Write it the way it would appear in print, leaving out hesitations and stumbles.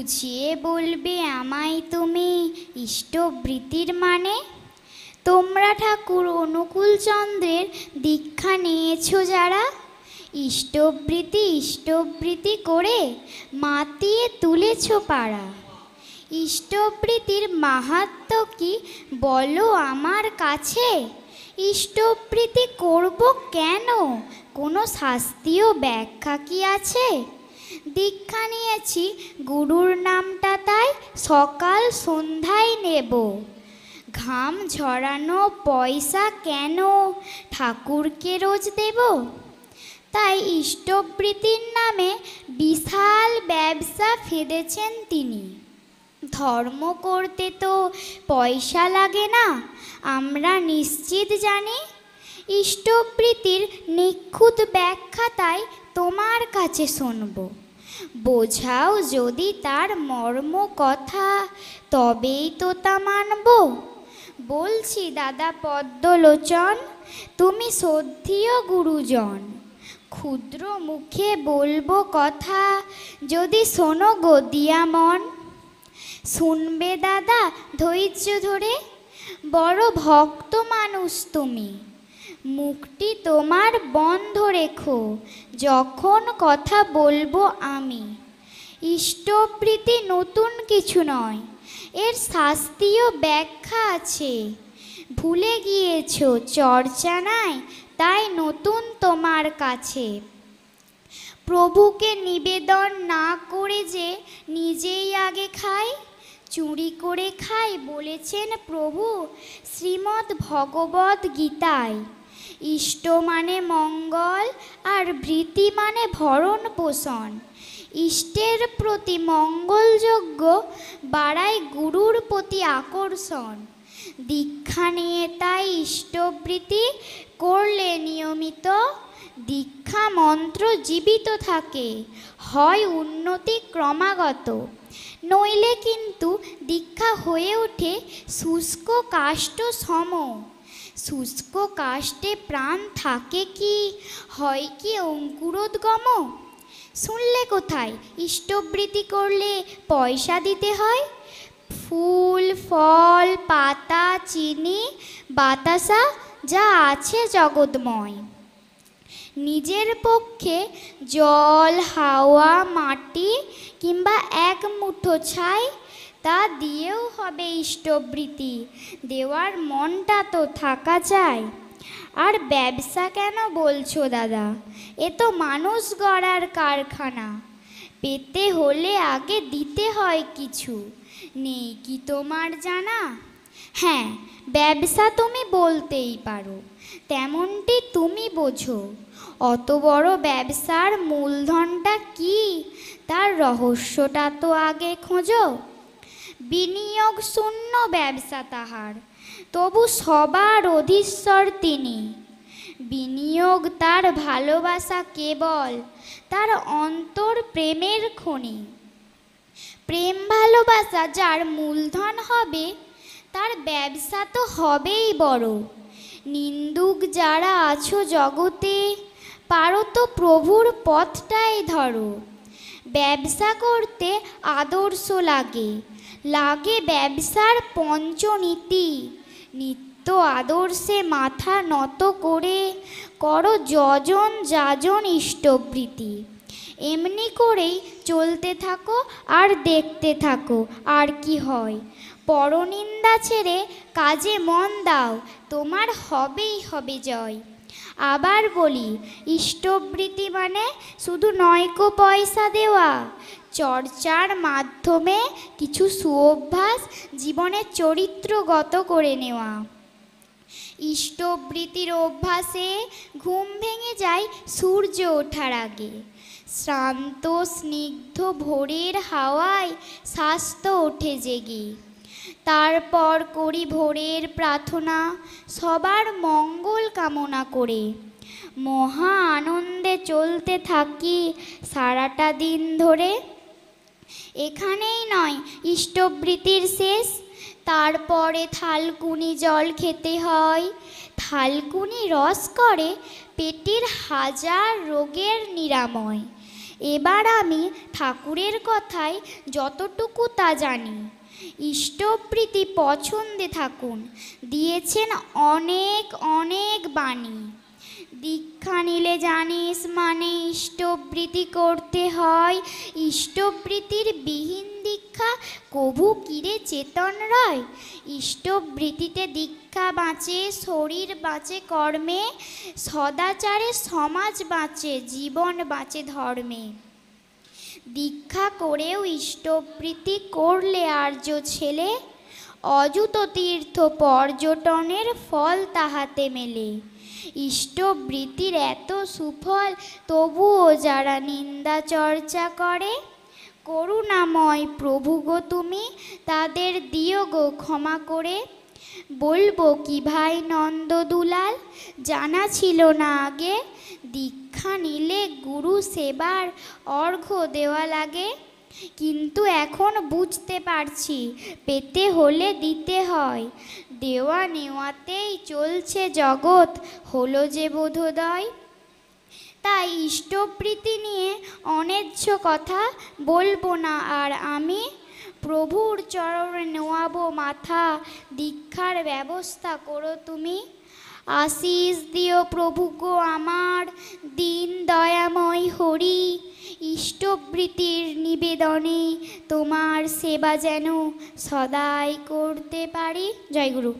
বুঝিয়ে বলবে আমায় তুমি ইষ্টবৃত্তির মানে? তোমরা ঠাকুর অনুকূলচন্দ্রের দীক্ষা নিয়েছো যারা, ইষ্টবৃত্তি করে মাতিয়ে তুলেছ পাড়া। ইষ্টবৃত্তির মাহাত্ম্য কি বলো আমার কাছে? ইষ্টবৃত্তি করব কেন, কোনো শাস্ত্রীয় ব্যাখ্যা কি আছে? দীক্ষা নিয়েছি গুরুর নামটা তাই সকাল সন্ধ্যায় নেব। ঘাম ঝরানো পয়সা কেন ঠাকুরকে রোজ দেব? তাই ইষ্টবৃত্তির নামে বিশাল ব্যবসা ফেঁদেছেন তিনি। ধর্ম করতে তো পয়সা লাগে না, আমরা নিশ্চিত জানি। ইষ্টবৃত্তির নিখুঁত ব্যাখ্যা তাই তোমার কাছে শুনব। বোঝাও যদি তার মর্ম কথা, তবেই তো তা মানব। বলছি দাদা পদ্মলোচন, তুমি শ্রদ্ধেয় গুরুজন। ক্ষুদ্র মুখে বলবো কথা, যদি শোনো গদিয়া মন। শুনবে দাদা ধৈর্য ধরে, বড় ভক্ত মানুষ তুমি। মুখটি তোমার বন্ধ রেখো যখন কথা বলবো আমি। ইষ্টবৃত্তি নতুন কিছু নয়, এর শাস্ত্রীয় ব্যাখ্যা আছে। ভুলে গিয়েছো চর্চা নাই, তাই নতুন তোমার কাছে। প্রভুকে নিবেদন না করে যে নিজেই আগে খায়, চুরি করে খায় বলেছেন প্রভু শ্রীমদ্ ভগবদ্ গীতায়। ইষ্ট মানে মঙ্গল, আর বৃত্তি মানে ভরণ পোষণ। ইষ্টের প্রতি মঙ্গলযজ্ঞ বাড়ায় গুরুর প্রতি আকর্ষণ। দীক্ষা নিয়ে তাই ইষ্টবৃত্তি করলে নিয়মিত, দীক্ষা মন্ত্র জীবিত থাকে, হয় উন্নতি ক্রমাগত। নইলে কিন্তু দীক্ষা হয়ে ওঠে শুষ্ক কাষ্ঠ সম। শুষ্ক কাষ্ঠে প্রাণ থাকে কি, হয় কি অঙ্কুরোদ্গম? শুনলে কোথায় ইষ্টবৃত্তি করলে পয়সা দিতে হয়? ফুল ফল পাতা চিনি বাতাসা যা আছে জগৎময়, নিজের পক্ষে জল হাওয়া মাটি কিংবা এক মুঠো ছাই, তা দিয়েও হবে ইষ্টবৃত্তি। দেওয়ার মনটা তো থাকা চাই। আর ব্যবসা কেন বলছো দাদা, এ তো মানুষ গড়ার কারখানা। পেতে হলে আগে দিতে হয় কিছু, নেই কি তোমার জানা? হ্যাঁ, ব্যবসা তুমি বলতেই পারো, তেমনটি তুমি বোঝো। অত বড় ব্যবসার মূলধনটা কি, তার রহস্যটা তো আগে খোঁজো। বিনিয়োগ শূন্য ব্যবসা তাহার, তবু সবার অধীশ্বর তিনি। বিনিয়োগ তার ভালোবাসা কেবল, তার অন্তর প্রেমের খনি। প্রেম ভালোবাসা যার মূলধন হবে, তার ব্যবসা তো হবেই বড়। নিন্দুক যারা আছো জগতে, পারো তো প্রভুর পথটাই ধরো। ব্যবসা করতে আদর্শ লাগে, লাগে ব্যবসার পঞ্চনীতি। নিত্য আদর্শে মাথা নত করে করো যজন যাজন ইষ্টবৃত্তি। এমনি করেই চলতে থাকো আর দেখতে থাকো আর কি হয়। পরনিন্দা ছেড়ে কাজে মন দাও, তোমার হবেই হবে জয়। আবার বলি, ইষ্টবৃত্তি মানে শুধু নয়কো পয়সা দেওয়া, চর্চার মাধ্যমে কিছু সুঅভ্যাস জীবনে চরিত্রগত করে নেওয়া। ইষ্টবৃত্তির অভ্যাসে ঘুম ভেঙে যায় সূর্য ওঠার আগে। শ্রান্ত স্নিগ্ধ ভোরের হাওয়ায় স্বাস্থ্য ওঠে জেগে। তারপর করি ভোরের প্রার্থনা, সবার মঙ্গল কামনা করে। মহা আনন্দে চলতে থাকি সারাটা দিন ধরে। এখানেই নয় ইষ্টবৃত্তির শেষ, তারপরে থালকুনি জল খেতে হয়। থালকুনি রস করে পেটের হাজার রোগের নিরাময়। এবার আমি ঠাকুরের কথায় যতটুকু তা জানি। ইষ্টপ্রীতি পছন্দে থাকুন, দিয়েছেন অনেক অনেক বাণী। দীক্ষা নিলে জানিস মানে ইষ্টপ্রীতি করতে হয়। ইষ্টপ্রীতির বিহীন দীক্ষা কভু কিরে চেতন রয়। ইষ্টপ্রীতিতে দীক্ষা বাঁচে, শরীর বাঁচে কর্মে, সদাচারে সমাজ বাঁচে, জীবন বাঁচে ধর্মে। দীক্ষা করেও ইষ্টপ্রীতি করলে আর্য ছেলে, অযুত তীর্থ পর্যটনের ফল তাহাতে মেলে। ইষ্টবৃত্তির এত সুফল তবুও যারা নিন্দা চর্চা করে, করুণাময় প্রভু গো তুমি তাদের দিও গো ক্ষমা করে। বলবো কি ভাই নন্দ দুলাল, জানা ছিল না আগে, দীক্ষা নিলে গুরু সেবার অর্ঘ্য দেওয়া লাগে। কিন্তু এখন বুঝতে পারছি পেতে হলে দিতে হয়, দেওয়া নেওয়াতেই চলছে জগৎ হলো যে বোধোদয়। তাই ইষ্টপ্রীতি নিয়ে অন্যায্য কথা বলবো না আর আমি, প্রভুর চরণে নোয়াবো মাথা, দীক্ষার ব্যবস্থা করো তুমি। আশিস দিও প্রভু গো আমার, দিন দয়াময় হরি, ইষ্টবৃত্তির নিবেদনে তোমার সেবা যেন সদাই করতে পারি। জয় গুরু।